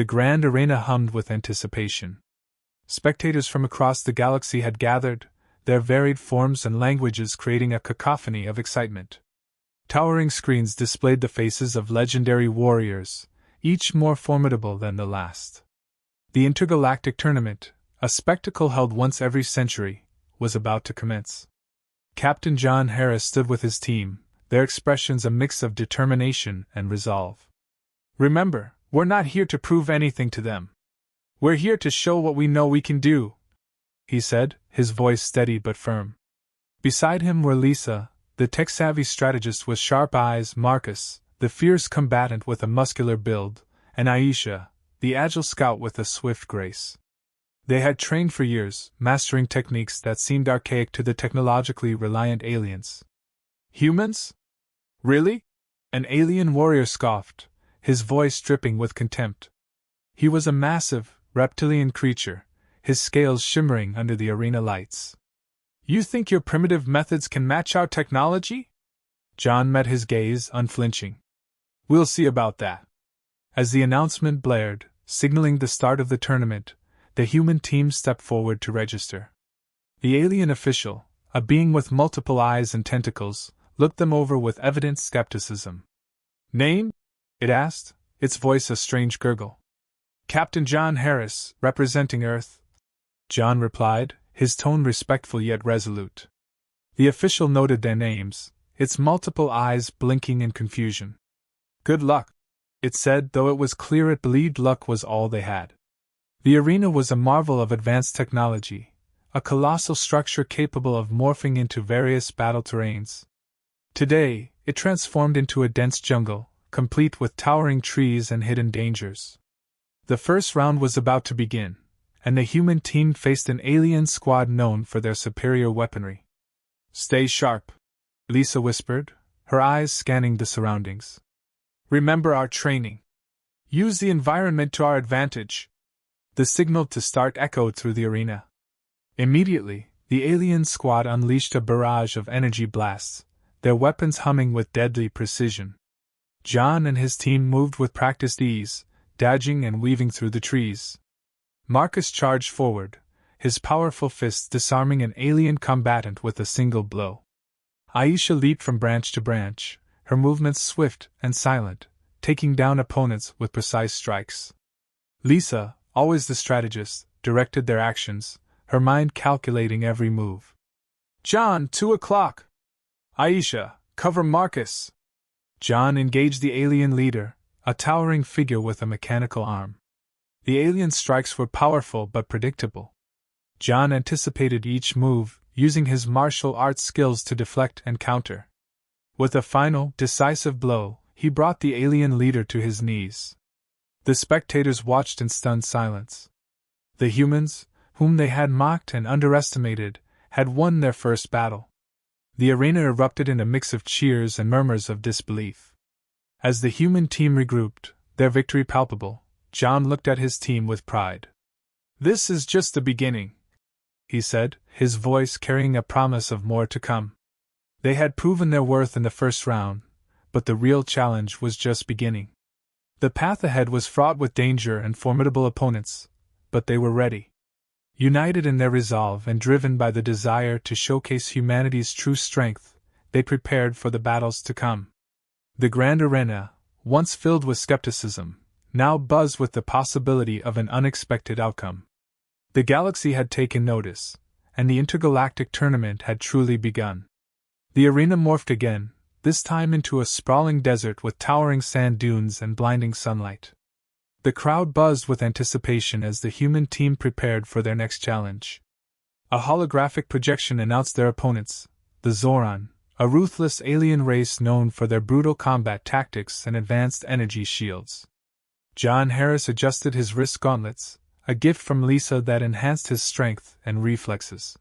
The grand arena hummed with anticipation. Spectators from across the galaxy had gathered, their varied forms and languages creating a cacophony of excitement. Towering screens displayed the faces of legendary warriors, each more formidable than the last. The intergalactic tournament, a spectacle held once every century, was about to commence. Captain John Harris stood with his team, their expressions a mix of determination and resolve. "Remember, we're not here to prove anything to them. We're here to show what we know we can do," he said, his voice steady but firm. Beside him were Lisa, the tech-savvy strategist with sharp eyes, Marcus, the fierce combatant with a muscular build, and Aisha, the agile scout with a swift grace. They had trained for years, mastering techniques that seemed archaic to the technologically reliant aliens. "Humans? Really?" An alien warrior scoffed, his voice dripping with contempt. He was a massive, reptilian creature, his scales shimmering under the arena lights. "You think your primitive methods can match our technology?" John met his gaze, unflinching. "We'll see about that." As the announcement blared, signaling the start of the tournament, the human team stepped forward to register. The alien official, a being with multiple eyes and tentacles, looked them over with evident skepticism. "Name?" it asked, its voice a strange gurgle. "Captain John Harris, representing Earth," John replied, his tone respectful yet resolute. The official noted their names, its multiple eyes blinking in confusion. "Good luck," it said, though it was clear it believed luck was all they had. The arena was a marvel of advanced technology, a colossal structure capable of morphing into various battle terrains. Today, it transformed into a dense jungle, complete with towering trees and hidden dangers. The first round was about to begin, and the human team faced an alien squad known for their superior weaponry. "Stay sharp," Lisa whispered, her eyes scanning the surroundings. "Remember our training. Use the environment to our advantage." The signal to start echoed through the arena. Immediately, the alien squad unleashed a barrage of energy blasts, their weapons humming with deadly precision. John and his team moved with practiced ease, dodging and weaving through the trees. Marcus charged forward, his powerful fists disarming an alien combatant with a single blow. Aisha leaped from branch to branch, her movements swift and silent, taking down opponents with precise strikes. Lisa, always the strategist, directed their actions, her mind calculating every move. "John, 2 o'clock! Aisha, cover Marcus!" John engaged the alien leader, a towering figure with a mechanical arm. The alien strikes were powerful but predictable. John anticipated each move, using his martial arts skills to deflect and counter. With a final, decisive blow, he brought the alien leader to his knees. The spectators watched in stunned silence. The humans, whom they had mocked and underestimated, had won their first battle. The arena erupted in a mix of cheers and murmurs of disbelief. As the human team regrouped, their victory palpable, John looked at his team with pride. "This is just the beginning," he said, his voice carrying a promise of more to come. They had proven their worth in the first round, but the real challenge was just beginning. The path ahead was fraught with danger and formidable opponents, but they were ready. United in their resolve and driven by the desire to showcase humanity's true strength, they prepared for the battles to come. The grand arena, once filled with skepticism, now buzzed with the possibility of an unexpected outcome. The galaxy had taken notice, and the intergalactic tournament had truly begun. The arena morphed again, this time into a sprawling desert with towering sand dunes and blinding sunlight. The crowd buzzed with anticipation as the human team prepared for their next challenge. A holographic projection announced their opponents, the Zoran, a ruthless alien race known for their brutal combat tactics and advanced energy shields. John Harris adjusted his wrist gauntlets, a gift from Lisa that enhanced his strength and reflexes.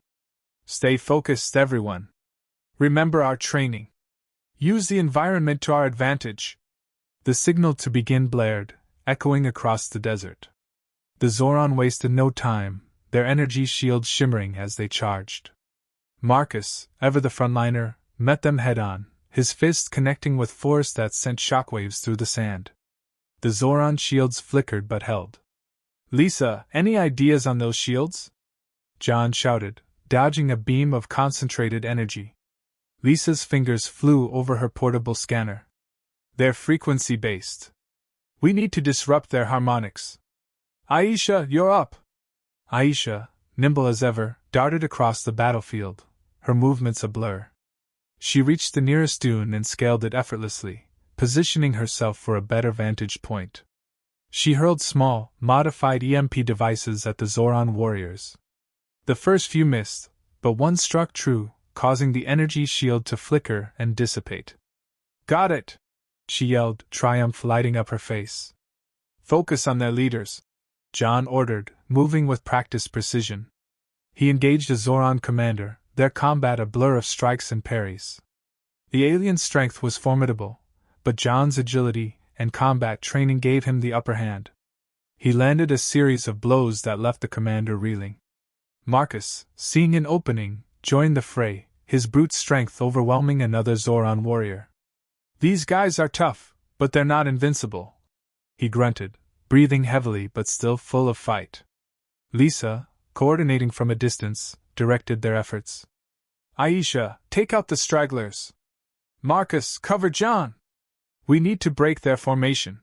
"Stay focused, everyone. Remember our training. Use the environment to our advantage." The signal to begin blared, echoing across the desert. The Zoran wasted no time, their energy shields shimmering as they charged. Marcus, ever the frontliner, met them head-on, his fist connecting with force that sent shockwaves through the sand. The Zoran shields flickered but held. Lisa, any ideas on those shields? John shouted, dodging a beam of concentrated energy. Lisa's fingers flew over her portable scanner. They're frequency-based. We need to disrupt their harmonics. Aisha, you're up! Aisha, nimble as ever, darted across the battlefield, her movements a blur. She reached the nearest dune and scaled it effortlessly, positioning herself for a better vantage point. She hurled small, modified EMP devices at the Zoran warriors. The first few missed, but one struck true, causing the energy shield to flicker and dissipate. Got it! She yelled, triumph lighting up her face. Focus on their leaders, John ordered, moving with practiced precision. He engaged a Zoran commander, their combat a blur of strikes and parries. The alien's strength was formidable, but John's agility and combat training gave him the upper hand. He landed a series of blows that left the commander reeling. Marcus, seeing an opening, joined the fray, his brute strength overwhelming another Zoran warrior. These guys are tough, but they're not invincible, he grunted, breathing heavily but still full of fight. Lisa, coordinating from a distance, directed their efforts. Aisha, take out the stragglers. Marcus, cover John. We need to break their formation.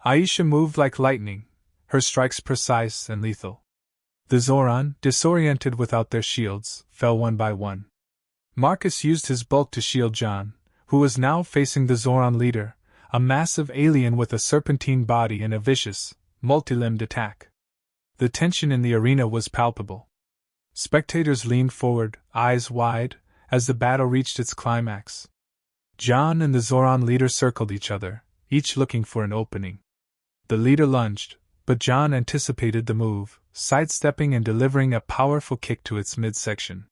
Aisha moved like lightning, her strikes precise and lethal. The Zoran, disoriented without their shields, fell one by one. Marcus used his bulk to shield John, who was now facing the Zoran leader, a massive alien with a serpentine body and a vicious, multi-limbed attack. The tension in the arena was palpable. Spectators leaned forward, eyes wide, as the battle reached its climax. John and the Zoran leader circled each other, each looking for an opening. The leader lunged, but John anticipated the move, sidestepping and delivering a powerful kick to its midsection.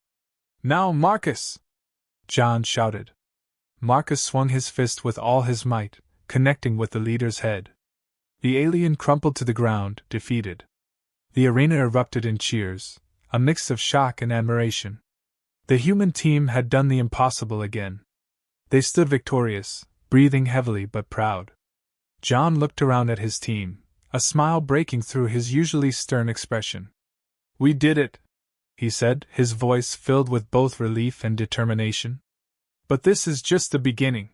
Now, Marcus! John shouted. Marcus swung his fist with all his might, connecting with the leader's head. The alien crumpled to the ground, defeated. The arena erupted in cheers, a mix of shock and admiration. The human team had done the impossible again. They stood victorious, breathing heavily but proud. John looked around at his team, a smile breaking through his usually stern expression. We did it, he said, his voice filled with both relief and determination. But this is just the beginning.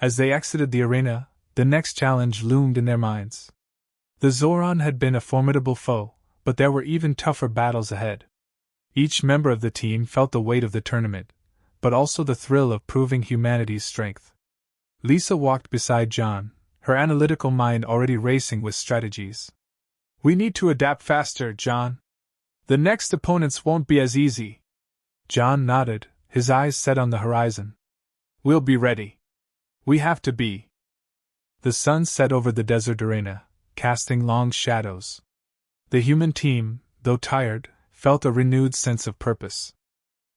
As they exited the arena, the next challenge loomed in their minds. The Zoran had been a formidable foe, but there were even tougher battles ahead. Each member of the team felt the weight of the tournament, but also the thrill of proving humanity's strength. Lisa walked beside John, her analytical mind already racing with strategies. We need to adapt faster, John. The next opponents won't be as easy. John nodded, his eyes set on the horizon. We'll be ready. We have to be. The sun set over the desert arena, casting long shadows. The human team, though tired, felt a renewed sense of purpose.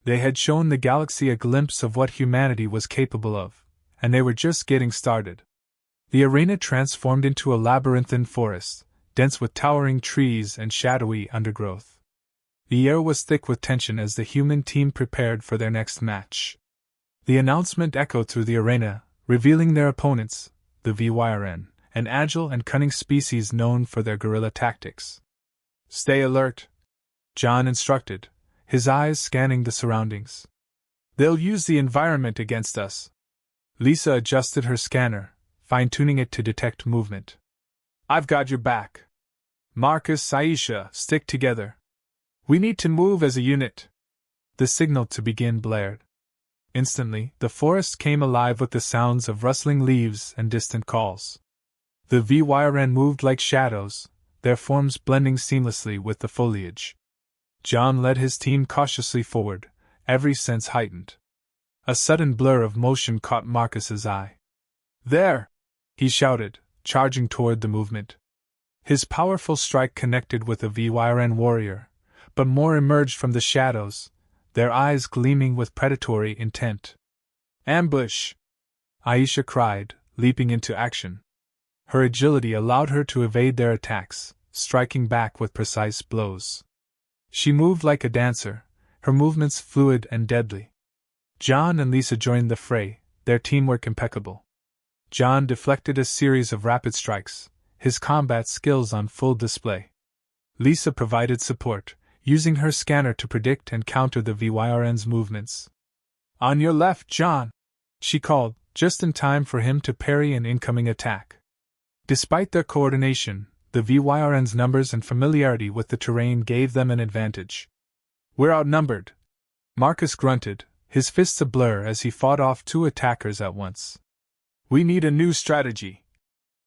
They had shown the galaxy a glimpse of what humanity was capable of, and they were just getting started. The arena transformed into a labyrinthine forest, dense with towering trees and shadowy undergrowth. The air was thick with tension as the human team prepared for their next match. The announcement echoed through the arena, revealing their opponents, the HFY, an agile and cunning species known for their guerrilla tactics. Stay alert, John instructed, his eyes scanning the surroundings. They'll use the environment against us. Lisa adjusted her scanner, fine-tuning it to detect movement. I've got your back. Marcus, Aisha, stick together. We need to move as a unit. The signal to begin blared. Instantly, the forest came alive with the sounds of rustling leaves and distant calls. The HFY moved like shadows, their forms blending seamlessly with the foliage. John led his team cautiously forward, every sense heightened. A sudden blur of motion caught Marcus's eye. There! He shouted, charging toward the movement. His powerful strike connected with a HFY warrior, but more emerged from the shadows, their eyes gleaming with predatory intent. Ambush! Aisha cried, leaping into action. Her agility allowed her to evade their attacks, striking back with precise blows. She moved like a dancer, her movements fluid and deadly. John and Lisa joined the fray, their teamwork impeccable. John deflected a series of rapid strikes, his combat skills on full display. Lisa provided support, using her scanner to predict and counter the VYRN's movements. "On your left, John!" she called, just in time for him to parry an incoming attack. Despite their coordination, the VYRN's numbers and familiarity with the terrain gave them an advantage. "We're outnumbered," Marcus grunted, his fists a blur as he fought off two attackers at once. "We need a new strategy,"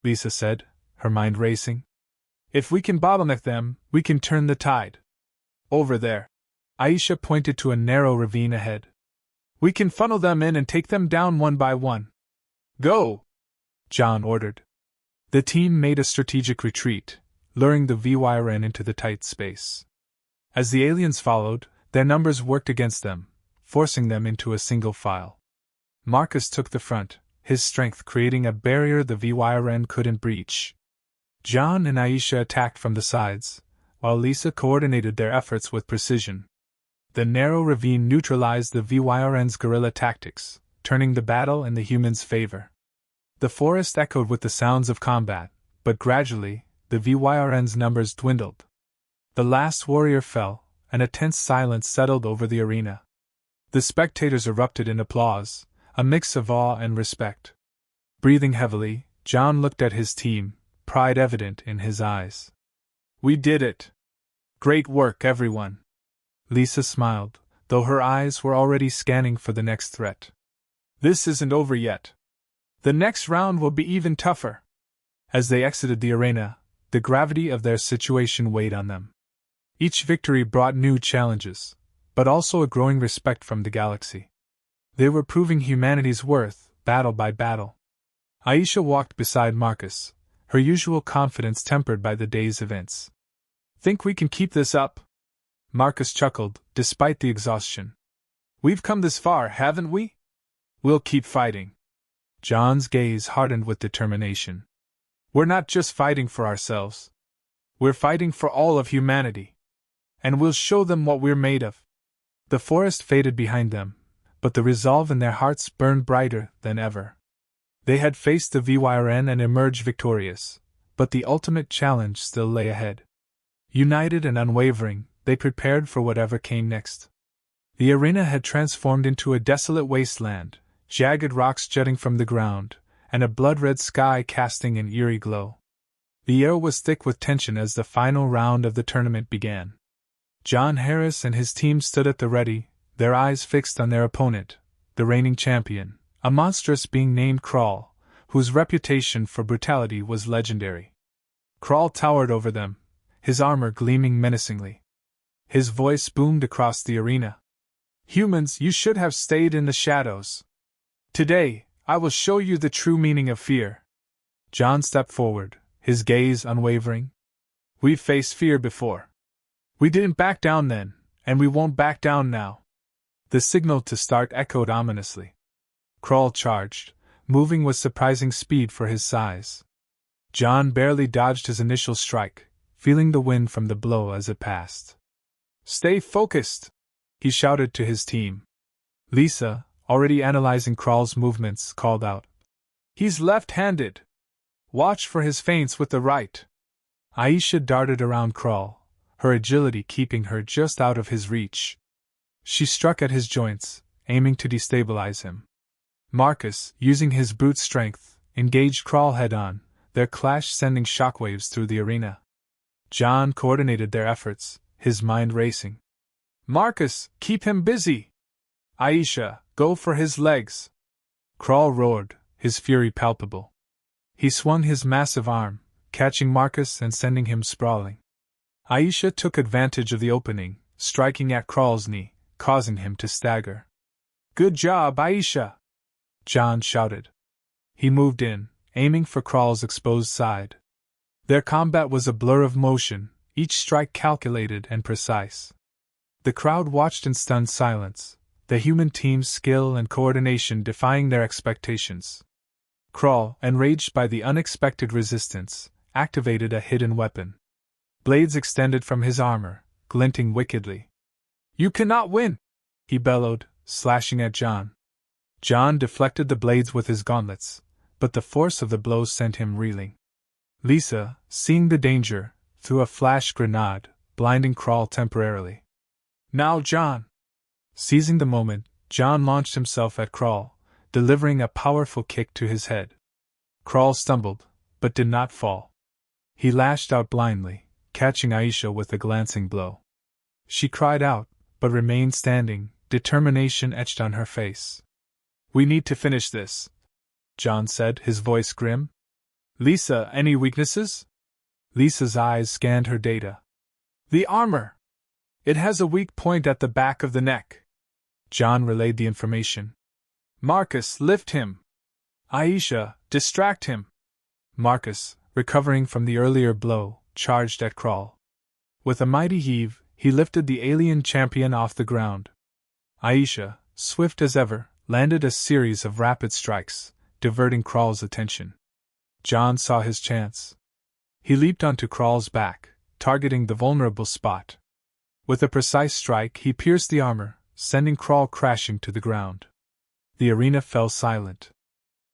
Lisa said, her mind racing. "If we can bottleneck them, we can turn the tide. Over there." Aisha pointed to a narrow ravine ahead. "We can funnel them in and take them down one by one." "Go!" John ordered. The team made a strategic retreat, luring the VYRN into the tight space. As the aliens followed, their numbers worked against them, forcing them into a single file. Marcus took the front, his strength creating a barrier the VYRN couldn't breach. John and Aisha attacked from the sides, while Lisa coordinated their efforts with precision. The narrow ravine neutralized the VYRN's guerrilla tactics, turning the battle in the humans' favor. The forest echoed with the sounds of combat, but gradually, the VYRN's numbers dwindled. The last warrior fell, and a tense silence settled over the arena. The spectators erupted in applause, a mix of awe and respect. Breathing heavily, John looked at his team, pride evident in his eyes. "We did it! Great work, everyone!" Lisa smiled, though her eyes were already scanning for the next threat. "This isn't over yet. The next round will be even tougher." As they exited the arena, the gravity of their situation weighed on them. Each victory brought new challenges, but also a growing respect from the galaxy. They were proving humanity's worth, battle by battle. Aisha walked beside Marcus, her usual confidence tempered by the day's events. "Think we can keep this up?" Marcus chuckled, despite the exhaustion. "We've come this far, haven't we? We'll keep fighting." John's gaze hardened with determination. "We're not just fighting for ourselves. We're fighting for all of humanity. And we'll show them what we're made of." The forest faded behind them, but the resolve in their hearts burned brighter than ever. They had faced the VYRN and emerged victorious, but the ultimate challenge still lay ahead. United and unwavering, they prepared for whatever came next. The arena had transformed into a desolate wasteland, jagged rocks jutting from the ground, and a blood-red sky casting an eerie glow. The air was thick with tension as the final round of the tournament began. John Harris and his team stood at the ready, their eyes fixed on their opponent, the reigning champion, a monstrous being named Kral, whose reputation for brutality was legendary. Kral towered over them, his armor gleaming menacingly. His voice boomed across the arena. "Humans, you should have stayed in the shadows. Today, I will show you the true meaning of fear." John stepped forward, his gaze unwavering. "We've faced fear before. We didn't back down then, and we won't back down now." The signal to start echoed ominously. Kral charged, moving with surprising speed for his size. John barely dodged his initial strike, feeling the wind from the blow as it passed. "Stay focused!" he shouted to his team. Lisa, already analyzing Kral's movements, called out, "He's left-handed. Watch for his feints with the right." Aisha darted around Kral, her agility keeping her just out of his reach. She struck at his joints, aiming to destabilize him. Marcus, using his brute strength, engaged Kral head-on, their clash sending shockwaves through the arena. John coordinated their efforts, his mind racing. "Marcus, keep him busy! Aisha, go for his legs!" Kral roared, his fury palpable. He swung his massive arm, catching Marcus and sending him sprawling. Aisha took advantage of the opening, striking at Kral's knee, causing him to stagger. "Good job, Aisha!" John shouted. He moved in, aiming for Kral's exposed side. Their combat was a blur of motion, each strike calculated and precise. The crowd watched in stunned silence, the human team's skill and coordination defying their expectations. Kral, enraged by the unexpected resistance, activated a hidden weapon. Blades extended from his armor, glinting wickedly. "You cannot win!" he bellowed, slashing at John. John deflected the blades with his gauntlets, but the force of the blows sent him reeling. Lisa, seeing the danger, threw a flash grenade, blinding Crawl temporarily. Now, John! Seizing the moment, John launched himself at Crawl, delivering a powerful kick to his head. Crawl stumbled, but did not fall. He lashed out blindly, catching Aisha with a glancing blow. She cried out, but remained standing, determination etched on her face. We need to finish this, John said, his voice grim. Lisa, any weaknesses? Lisa's eyes scanned her data. The armor! It has a weak point at the back of the neck. John relayed the information. Marcus, lift him! Aisha, distract him! Marcus, recovering from the earlier blow, charged at Crawl. With a mighty heave, he lifted the alien champion off the ground. Aisha, swift as ever, landed a series of rapid strikes, diverting Crawl's attention. John saw his chance. He leaped onto Crawl's back, targeting the vulnerable spot. With a precise strike, he pierced the armor, sending Crawl crashing to the ground. The arena fell silent.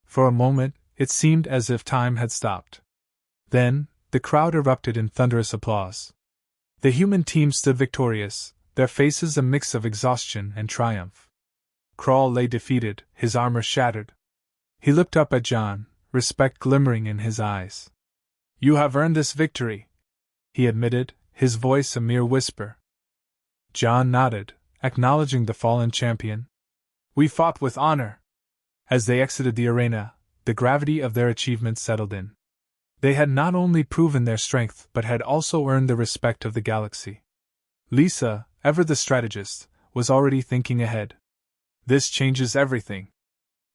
For a moment, it seemed as if time had stopped. Then, the crowd erupted in thunderous applause. The human team stood victorious, their faces a mix of exhaustion and triumph. Crawl lay defeated, his armor shattered. He looked up at John, respect glimmering in his eyes. You have earned this victory, he admitted, his voice a mere whisper. John nodded, acknowledging the fallen champion. We fought with honor. As they exited the arena, the gravity of their achievement settled in. They had not only proven their strength but had also earned the respect of the galaxy. Lisa, ever the strategist, was already thinking ahead. This changes everything.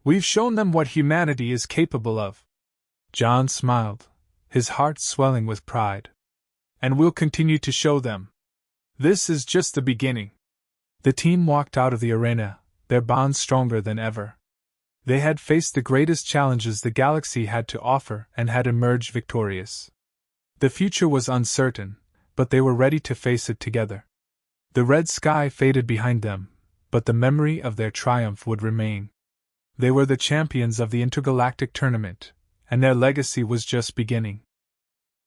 We've shown them what humanity is capable of. John smiled, his heart swelling with pride. And we'll continue to show them. This is just the beginning. The team walked out of the arena, their bond stronger than ever. They had faced the greatest challenges the galaxy had to offer and had emerged victorious. The future was uncertain, but they were ready to face it together. The red sky faded behind them, but the memory of their triumph would remain. They were the champions of the intergalactic tournament, and their legacy was just beginning.